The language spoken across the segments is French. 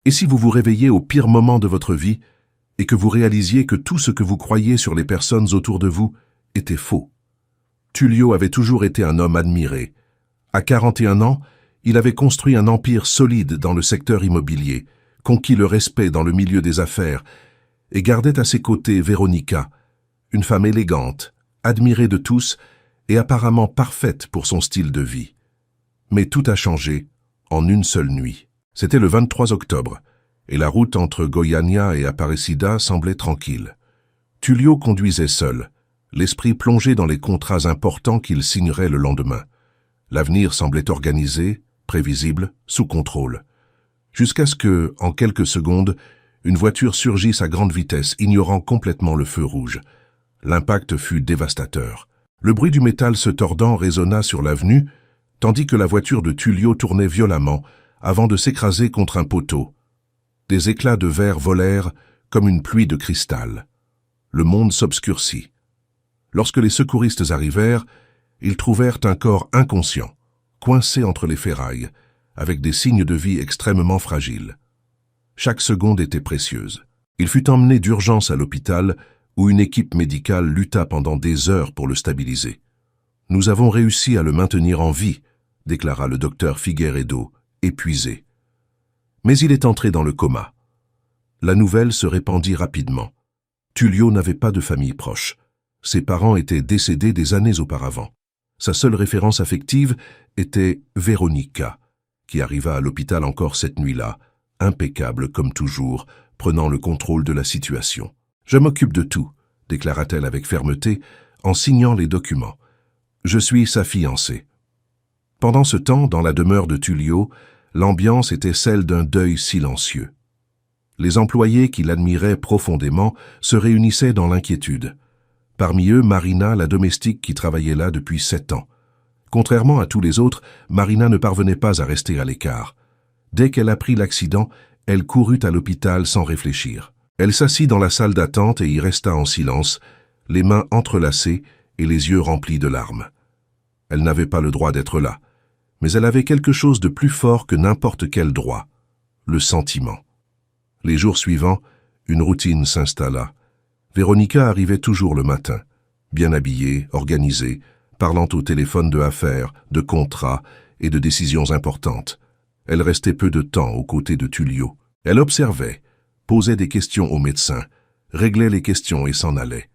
Et si vous vous réveillez au pire moment de votre vie et que vous réalisiez que tout ce que vous croyiez sur les personnes autour de vous était faux? Tullio avait toujours été un homme admiré. À 41 ans, il avait construit un empire solide dans le secteur immobilier, conquis le respect dans le milieu des affaires et gardait à ses côtés Véronica, une femme élégante, admirée de tous et apparemment parfaite pour son style de vie. Mais tout a changé en une seule nuit. C'était le 23 octobre, et la route entre Goiânia et Aparecida semblait tranquille. Tullio conduisait seul, l'esprit plongé dans les contrats importants qu'il signerait le lendemain. L'avenir semblait organisé, prévisible, sous contrôle. Jusqu'à ce que, en quelques secondes, une voiture surgisse à grande vitesse, ignorant complètement le feu rouge. L'impact fut dévastateur. Le bruit du métal se tordant résonna sur l'avenue, tandis que la voiture de Tullio tournait violemment avant de s'écraser contre un poteau. Des éclats de verre volèrent comme une pluie de cristal. Le monde s'obscurcit. Lorsque les secouristes arrivèrent, ils trouvèrent un corps inconscient, coincé entre les ferrailles, avec des signes de vie extrêmement fragiles. Chaque seconde était précieuse. Il fut emmené d'urgence à l'hôpital, où une équipe médicale lutta pendant des heures pour le stabiliser. « Nous avons réussi à le maintenir en vie », déclara le docteur Figueiredo, épuisé. Mais il est entré dans le coma. La nouvelle se répandit rapidement. Tullio n'avait pas de famille proche. Ses parents étaient décédés des années auparavant. Sa seule référence affective était Véronica, qui arriva à l'hôpital encore cette nuit-là, impeccable comme toujours, prenant le contrôle de la situation. « Je m'occupe de tout », déclara-t-elle avec fermeté, en signant les documents. « Je suis sa fiancée. » Pendant ce temps, dans la demeure de Tullio, l'ambiance était celle d'un deuil silencieux. Les employés qui l'admiraient profondément se réunissaient dans l'inquiétude. Parmi eux, Marina, la domestique qui travaillait là depuis 7 ans. Contrairement à tous les autres, Marina ne parvenait pas à rester à l'écart. Dès qu'elle apprit l'accident, elle courut à l'hôpital sans réfléchir. Elle s'assit dans la salle d'attente et y resta en silence, les mains entrelacées et les yeux remplis de larmes. Elle n'avait pas le droit d'être là, mais elle avait quelque chose de plus fort que n'importe quel droit, le sentiment. Les jours suivants, une routine s'installa. Véronica arrivait toujours le matin, bien habillée, organisée, parlant au téléphone de affaires, de contrats et de décisions importantes. Elle restait peu de temps aux côtés de Tullio. Elle observait, posait des questions aux médecins, réglait les questions et s'en allait.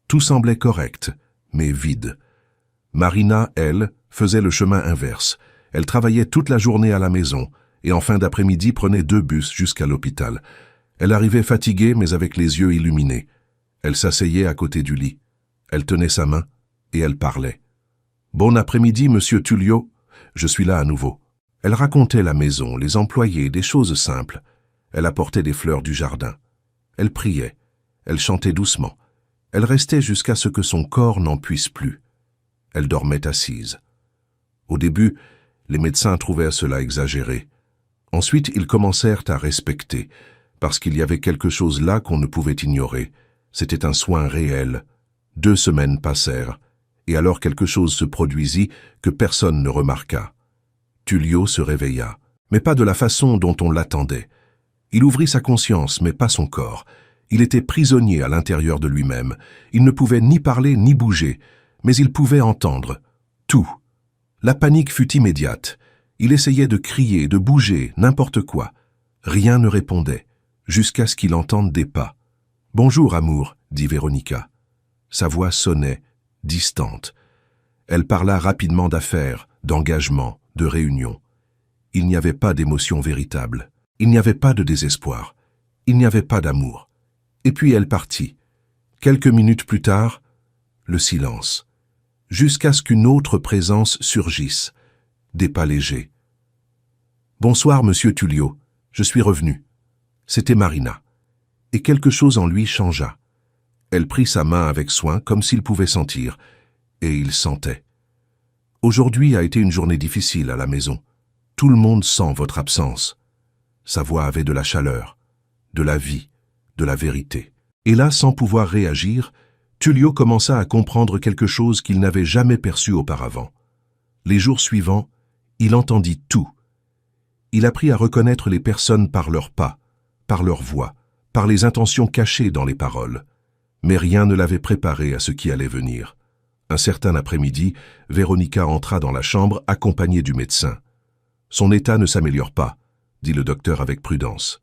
Tout semblait correct, mais vide. Marina, elle, faisait le chemin inverse. Elle travaillait toute la journée à la maison et en fin d'après-midi prenait 2 bus jusqu'à l'hôpital. Elle arrivait fatiguée mais avec les yeux illuminés. Elle s'asseyait à côté du lit. Elle tenait sa main et elle parlait. « Bon après-midi, monsieur Tullio. Je suis là à nouveau. » Elle racontait la maison, les employés, des choses simples. Elle apportait des fleurs du jardin. Elle priait. Elle chantait doucement. Elle restait jusqu'à ce que son corps n'en puisse plus. Elle dormait assise. Au début, les médecins trouvaient cela exagéré. Ensuite, ils commencèrent à respecter, parce qu'il y avait quelque chose là qu'on ne pouvait ignorer. C'était un soin réel. 2 semaines passèrent, et alors quelque chose se produisit que personne ne remarqua. Tullio se réveilla, mais pas de la façon dont on l'attendait. Il ouvrit sa conscience, mais pas son corps. Il était prisonnier à l'intérieur de lui-même. Il ne pouvait ni parler ni bouger, mais il pouvait entendre. Tout. La panique fut immédiate. Il essayait de crier, de bouger, n'importe quoi. Rien ne répondait, jusqu'à ce qu'il entende des pas. « Bonjour, amour », dit Véronica. Sa voix sonnait, distante. Elle parla rapidement d'affaires, d'engagement, de réunions. Il n'y avait pas d'émotion véritable. Il n'y avait pas de désespoir. Il n'y avait pas d'amour. Et puis elle partit. Quelques minutes plus tard, le silence. Jusqu'à ce qu'une autre présence surgisse, des pas légers. « Bonsoir, monsieur Tullio. Je suis revenu. » C'était Marina. Et quelque chose en lui changea. Elle prit sa main avec soin, comme s'il pouvait sentir, et il sentait. « Aujourd'hui a été une journée difficile à la maison. Tout le monde sent votre absence. » Sa voix avait de la chaleur, de la vie, de la vérité. Et là, sans pouvoir réagir, Tullio commença à comprendre quelque chose qu'il n'avait jamais perçu auparavant. Les jours suivants, il entendit tout. Il apprit à reconnaître les personnes par leurs pas, par leur voix, par les intentions cachées dans les paroles. Mais rien ne l'avait préparé à ce qui allait venir. Un certain après-midi, Véronica entra dans la chambre accompagnée du médecin. « Son état ne s'améliore pas », dit le docteur avec prudence.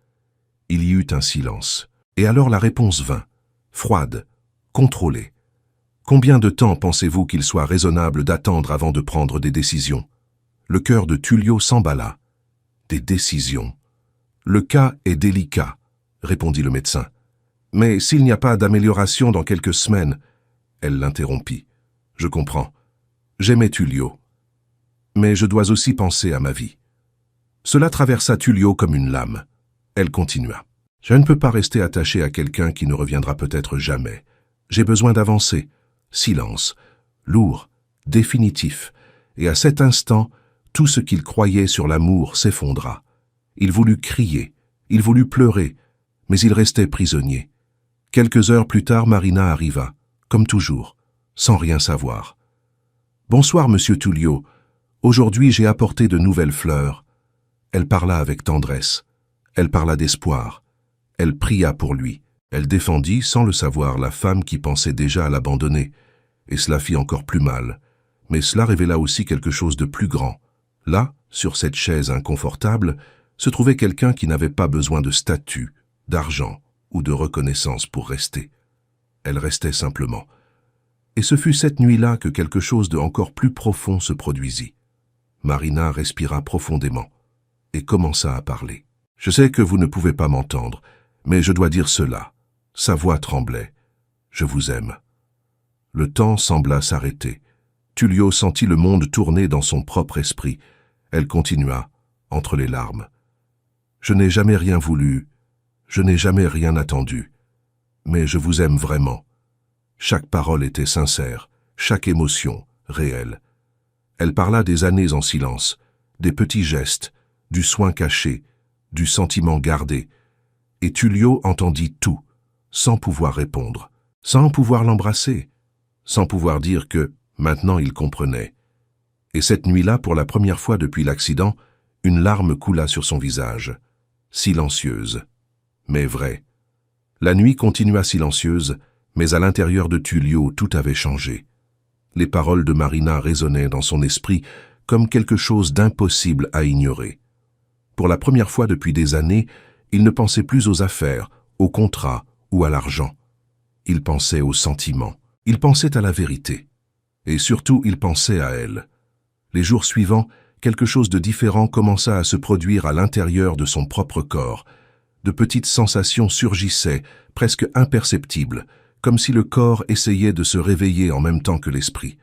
Il y eut un silence. Et alors la réponse vint, froide, contrôlée. « Combien de temps pensez-vous qu'il soit raisonnable d'attendre avant de prendre des décisions ?» Le cœur de Tullio s'emballa. « Des décisions. Le cas est délicat, » répondit le médecin. « Mais s'il n'y a pas d'amélioration dans quelques semaines... » Elle l'interrompit. « Je comprends. J'aimais Tullio. Mais je dois aussi penser à ma vie. » Cela traversa Tullio comme une lame. Elle continua. « Je ne peux pas rester attaché à quelqu'un qui ne reviendra peut-être jamais. J'ai besoin d'avancer. » Silence, lourd, définitif. Et à cet instant, tout ce qu'il croyait sur l'amour s'effondra. Il voulut crier, il voulut pleurer, mais il restait prisonnier. Quelques heures plus tard, Marina arriva, comme toujours, sans rien savoir. « Bonsoir, monsieur Tullio. Aujourd'hui, j'ai apporté de nouvelles fleurs. » Elle parla avec tendresse. Elle parla d'espoir. Elle pria pour lui. Elle défendit, sans le savoir, la femme qui pensait déjà à l'abandonner. Et cela fit encore plus mal. Mais cela révéla aussi quelque chose de plus grand. Là, sur cette chaise inconfortable, se trouvait quelqu'un qui n'avait pas besoin de statut, d'argent ou de reconnaissance pour rester. Elle restait simplement. Et ce fut cette nuit-là que quelque chose de encore plus profond se produisit. Marina respira profondément et commença à parler. « Je sais que vous ne pouvez pas m'entendre, mais je dois dire cela. » Sa voix tremblait. « Je vous aime. » Le temps sembla s'arrêter. Tullio sentit le monde tourner dans son propre esprit. Elle continua, entre les larmes. « Je n'ai jamais rien voulu, je n'ai jamais rien attendu, mais je vous aime vraiment. » Chaque parole était sincère, chaque émotion réelle. Elle parla des années en silence, des petits gestes, du soin caché, du sentiment gardé. Et Tullio entendit tout, sans pouvoir répondre, sans pouvoir l'embrasser, sans pouvoir dire que, maintenant, il comprenait. Et cette nuit-là, pour la première fois depuis l'accident, une larme coula sur son visage, silencieuse, mais vraie. La nuit continua silencieuse, mais à l'intérieur de Tullio, tout avait changé. Les paroles de Marina résonnaient dans son esprit comme quelque chose d'impossible à ignorer. Pour la première fois depuis des années, il ne pensait plus aux affaires, aux contrats ou à l'argent. Il pensait aux sentiments, il pensait à la vérité. Et surtout, il pensait à elle. Les jours suivants, quelque chose de différent commença à se produire à l'intérieur de son propre corps. De petites sensations surgissaient, presque imperceptibles, comme si le corps essayait de se réveiller en même temps que l'esprit.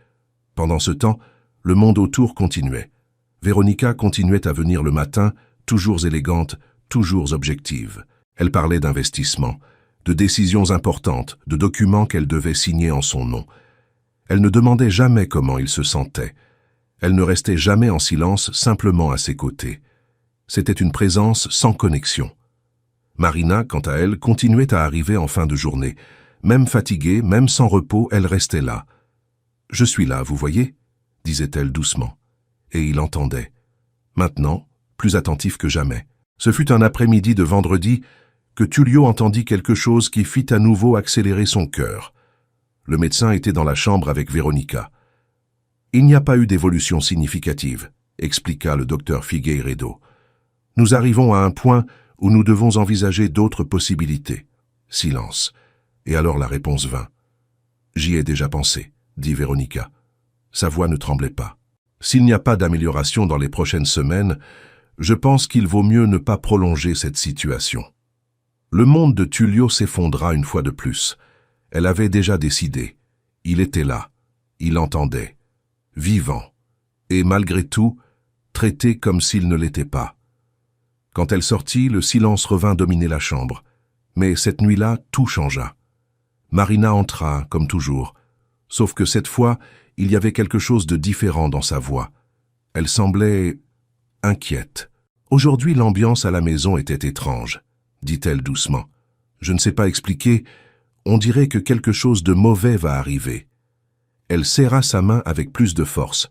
Pendant ce temps, le monde autour continuait. Véronica continuait à venir le matin, toujours élégante, toujours objective. Elle parlait d'investissement, de décisions importantes, de documents qu'elle devait signer en son nom. Elle ne demandait jamais comment il se sentait. Elle ne restait jamais en silence, simplement à ses côtés. C'était une présence sans connexion. Marina, quant à elle, continuait à arriver en fin de journée. Même fatiguée, même sans repos, elle restait là. « Je suis là, vous voyez ?» disait-elle doucement. Et il entendait. Maintenant, plus attentif que jamais. Ce fut un après-midi de vendredi que Tullio entendit quelque chose qui fit à nouveau accélérer son cœur. Le médecin était dans la chambre avec Véronica. « Il n'y a pas eu d'évolution significative », expliqua le docteur Figueiredo. « Nous arrivons à un point où nous devons envisager d'autres possibilités. » Silence. Et alors la réponse vint. « J'y ai déjà pensé », dit Véronica. Sa voix ne tremblait pas. « S'il n'y a pas d'amélioration dans les prochaines semaines, je pense qu'il vaut mieux ne pas prolonger cette situation. » Le monde de Tullio s'effondra une fois de plus. Elle avait déjà décidé. Il était là. Il entendait. Vivant. Et malgré tout, traité comme s'il ne l'était pas. Quand elle sortit, le silence revint dominer la chambre. Mais cette nuit-là, tout changea. Marina entra, comme toujours. Sauf que cette fois, il y avait quelque chose de différent dans sa voix. Elle semblait inquiète. « Aujourd'hui, l'ambiance à la maison était étrange, » dit-elle doucement. « Je ne sais pas expliquer, on dirait que quelque chose de mauvais va arriver. » Elle serra sa main avec plus de force.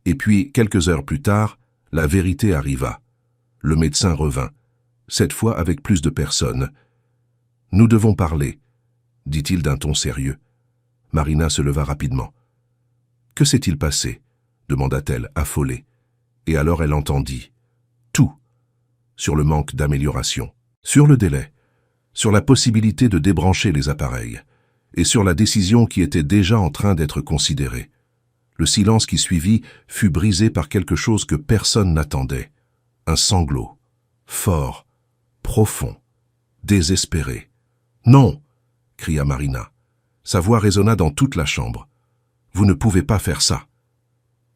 Et puis, quelques heures plus tard, la vérité arriva. Le médecin revint, cette fois avec plus de personnes. « Nous devons parler », dit-il d'un ton sérieux. Marina se leva rapidement. « Que s'est-il passé ?» demanda-t-elle, affolée. Et alors elle entendit. Tout. Sur le manque d'amélioration, sur le délai, sur la possibilité de débrancher les appareils, et sur la décision qui était déjà en train d'être considérée. Le silence qui suivit fut brisé par quelque chose que personne n'attendait. Un sanglot, fort, profond, désespéré. « Non !» cria Marina. Sa voix résonna dans toute la chambre. « Vous ne pouvez pas faire ça !»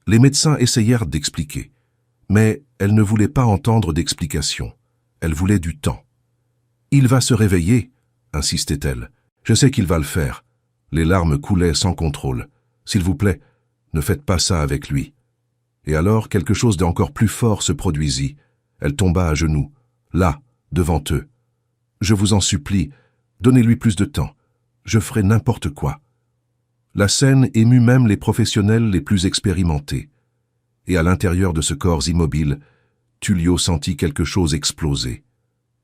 Les médecins essayèrent d'expliquer, mais elle ne voulait pas entendre d'explication. Elle voulait du temps. « Il va se réveiller !» insistait-elle. « Je sais qu'il va le faire. » Les larmes coulaient sans contrôle. « S'il vous plaît, ne faites pas ça avec lui. » Et alors quelque chose d'encore plus fort se produisit. Elle tomba à genoux, là, devant eux. « Je vous en supplie, donnez-lui plus de temps. Je ferai n'importe quoi. » La scène émut même les professionnels les plus expérimentés. Et à l'intérieur de ce corps immobile, Tullio sentit quelque chose exploser.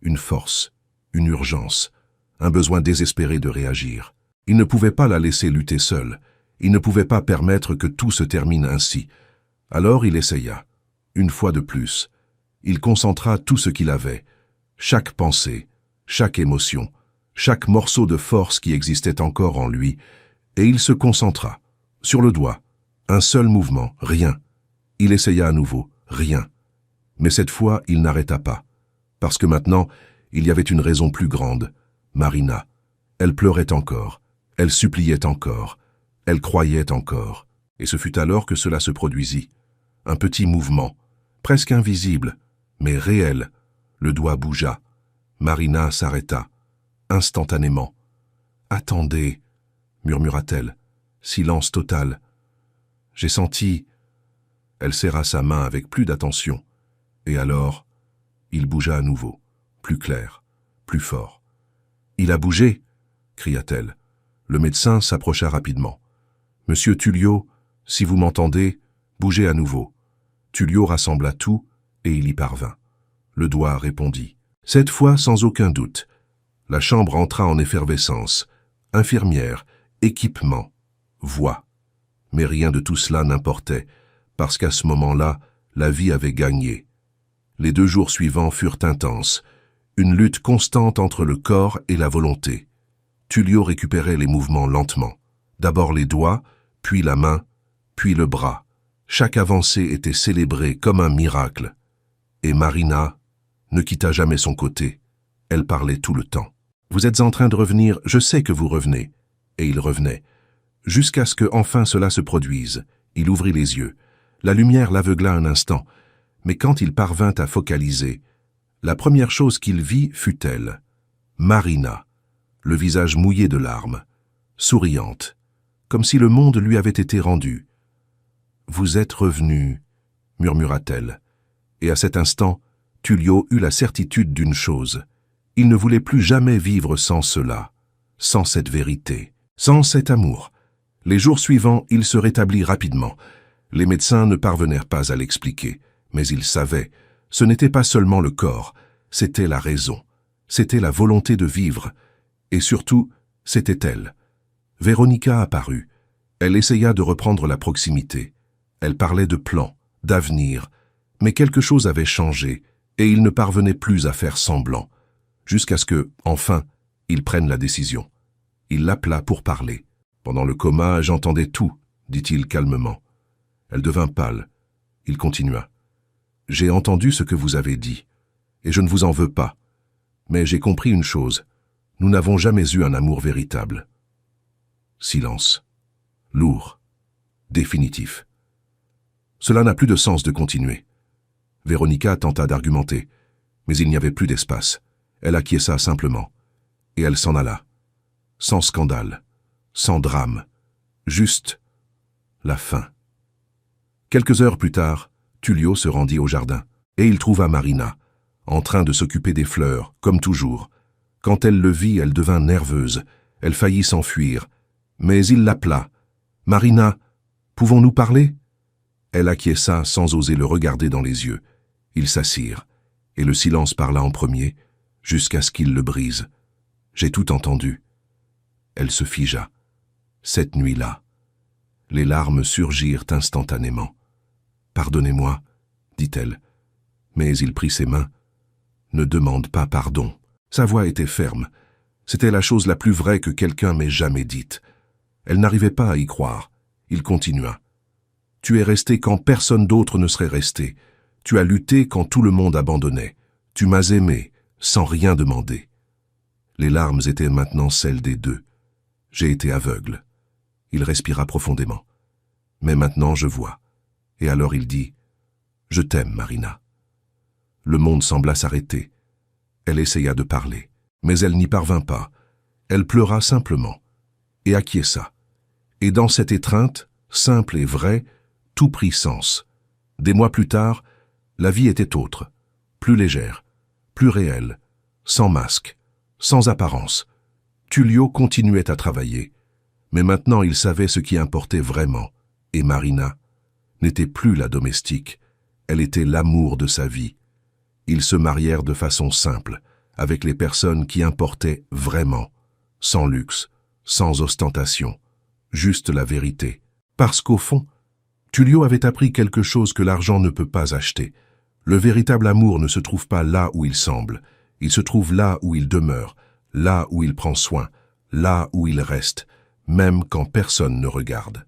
Une force, une urgence, un besoin désespéré de réagir. Il ne pouvait pas la laisser lutter seule. Il ne pouvait pas permettre que tout se termine ainsi. Alors il essaya. Une fois de plus. Il concentra tout ce qu'il avait. Chaque pensée, chaque émotion, chaque morceau de force qui existait encore en lui, et il se concentra. Sur le doigt. Un seul mouvement, rien. Il essaya à nouveau, rien. Mais cette fois, il n'arrêta pas. Parce que maintenant, il y avait une raison plus grande. Marina. Elle pleurait encore. Elle suppliait encore. Elle croyait encore. Et ce fut alors que cela se produisit. Un petit mouvement, presque invisible, mais réel. Le doigt bougea. Marina s'arrêta. Instantanément. « Attendez !» murmura-t-elle. Silence total. « J'ai senti... » Elle serra sa main avec plus d'attention. Et alors, il bougea à nouveau, plus clair, plus fort. « Il a bougé !» cria-t-elle. Le médecin s'approcha rapidement. « Monsieur Tullio, si vous m'entendez, bougez à nouveau. » Tullio rassembla tout et il y parvint. Le doigt répondit. Cette fois sans aucun doute. La chambre entra en effervescence. Infirmière, équipement, voix. Mais rien de tout cela n'importait, parce qu'à ce moment-là, la vie avait gagné. Les 2 jours suivants furent intenses, une lutte constante entre le corps et la volonté. Tullio récupérait les mouvements lentement. D'abord les doigts, puis la main, puis le bras. Chaque avancée était célébrée comme un miracle. Et Marina ne quitta jamais son côté. Elle parlait tout le temps. « Vous êtes en train de revenir, je sais que vous revenez. » Et il revenait. Jusqu'à ce que enfin cela se produise. Il ouvrit les yeux. La lumière l'aveugla un instant. Mais quand il parvint à focaliser, la première chose qu'il vit fut elle. Marina, le visage mouillé de larmes, souriante, comme si le monde lui avait été rendu. « Vous êtes revenu, » murmura-t-elle. Et à cet instant, Tullio eut la certitude d'une chose. Il ne voulait plus jamais vivre sans cela, sans cette vérité, sans cet amour. Les jours suivants, il se rétablit rapidement. Les médecins ne parvenèrent pas à l'expliquer, mais ils savaient. Ce n'était pas seulement le corps, c'était la raison, c'était la volonté de vivre. Et surtout, c'était elle. Véronica apparut. Elle essaya de reprendre la proximité. Elle parlait de plans, d'avenir. Mais quelque chose avait changé, et il ne parvenait plus à faire semblant. Jusqu'à ce que, enfin, il prenne la décision. Il l'appela pour parler. « Pendant le coma, j'entendais tout, » dit-il calmement. Elle devint pâle. Il continua. « J'ai entendu ce que vous avez dit, et je ne vous en veux pas. Mais j'ai compris une chose. Nous n'avons jamais eu un amour véritable. » Silence. Lourd. Définitif. Cela n'a plus de sens de continuer. Véronica tenta d'argumenter, mais il n'y avait plus d'espace. Elle acquiesça simplement, et elle s'en alla. Sans scandale, sans drame, juste la fin. Quelques heures plus tard, Tullio se rendit au jardin, et il trouva Marina, en train de s'occuper des fleurs, comme toujours. Quand elle le vit, elle devint nerveuse, elle faillit s'enfuir, mais il l'appela. « Marina, pouvons-nous parler ?» Elle acquiesça sans oser le regarder dans les yeux. Ils s'assirent. Et le silence parla en premier, jusqu'à ce qu'il le brise. J'ai tout entendu. Elle se figea. Cette nuit-là, les larmes surgirent instantanément. « Pardonnez-moi, dit-elle. » Mais il prit ses mains. « Ne demande pas pardon. » Sa voix était ferme. C'était la chose la plus vraie que quelqu'un m'ait jamais dite. Elle n'arrivait pas à y croire. Il continua. « Tu es resté quand personne d'autre ne serait resté. Tu as lutté quand tout le monde abandonnait. Tu m'as aimé, sans rien demander. » Les larmes étaient maintenant celles des deux. J'ai été aveugle. Il respira profondément. « Mais maintenant je vois. » Et alors il dit « Je t'aime, Marina. » Le monde sembla s'arrêter. Elle essaya de parler, mais elle n'y parvint pas. Elle pleura simplement et acquiesça. Et dans cette étreinte, simple et vraie, tout prit sens. Des mois plus tard, la vie était autre, plus légère, plus réelle, sans masque, sans apparence. Tullio continuait à travailler, mais maintenant il savait ce qui importait vraiment, et Marina n'était plus la domestique, elle était l'amour de sa vie. Ils se marièrent de façon simple, avec les personnes qui importaient vraiment, sans luxe, sans ostentation, juste la vérité. Parce qu'au fond, Tullio avait appris quelque chose que l'argent ne peut pas acheter. Le véritable amour ne se trouve pas là où il semble, il se trouve là où il demeure, là où il prend soin, là où il reste, même quand personne ne regarde.